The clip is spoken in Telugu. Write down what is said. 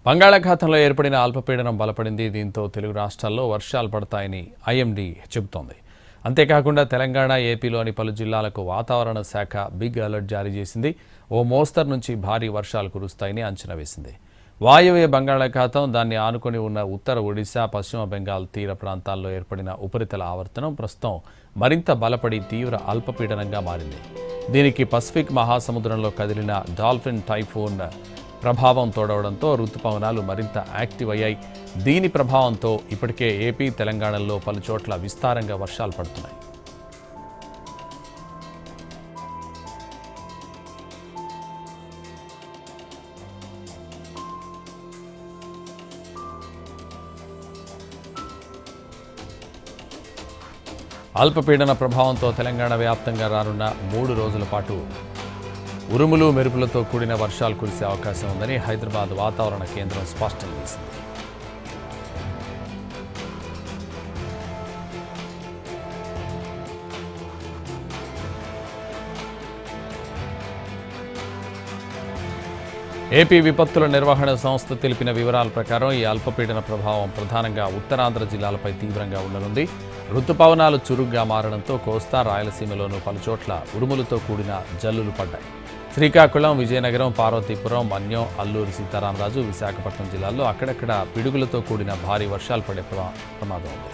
బంగాళాఖాతంలో ఏర్పడిన అల్పపీడనం బలపడింది. దీంతో తెలుగు రాష్ట్రాల్లో వర్షాలు పడతాయని ఐఎండీ చెబుతోంది. అంతేకాకుండా తెలంగాణ, ఏపీలోని పలు జిల్లాలకు వాతావరణ శాఖ బిగ్ అలర్ట్ జారీ చేసింది. ఓ మోస్తరు నుంచి భారీ వర్షాలు కురుస్తాయని అంచనా వేసింది. వాయువ్య బంగాళాఖాతం, దాన్ని ఆనుకొని ఉన్న ఉత్తర ఒడిశా, పశ్చిమ బెంగాల్ తీర ప్రాంతాల్లో ఏర్పడిన ఉపరితల ఆవర్తనం ప్రస్తుతం మరింత బలపడి తీవ్ర అల్పపీడనంగా మారింది. దీనికి పసిఫిక్ మహాసముద్రంలో కదిలిన డాల్ఫిన్ టైఫూన్ ప్రభావం తోడవడంతో రుతుపవనాలు మరింత యాక్టివ్ అయ్యాయి. దీని ప్రభావంతో ఇప్పటికే ఏపీ, తెలంగాణలో పలు చోట్ల విస్తారంగా వర్షాలు పడుతున్నాయి. అల్పపీడన ప్రభావంతో తెలంగాణ వ్యాప్తంగా రానున్న 3 రోజుల పాటు ఉరుములు, మెరుపులతో కూడిన వర్షాలు కురిసే అవకాశం ఉందని హైదరాబాద్ వాతావరణ కేంద్రం స్పష్టం చేసింది. ఏపీ విపత్తుల నిర్వహణ సంస్థ తెలిపిన వివరాల ప్రకారం ఈ అల్పపీడన ప్రభావం ప్రధానంగా ఉత్తరాంధ్ర జిల్లాలపై తీవ్రంగా ఉండనుంది. రుతుపవనాలు చురుగ్గా మారడంతో కోస్తా, రాయలసీమలోనూ పలుచోట్ల ఉరుములతో కూడిన జల్లులు పడ్డాయి. శ్రీకాకుళం, విజయనగరం, పార్వతీపురం, మన్యం, అల్లూరి సీతారామరాజు, విశాఖపట్నం జిల్లాల్లో అక్కడక్కడ పిడుగులతో కూడిన భారీ వర్షాలు పడే ప్రమాదం ఉంది.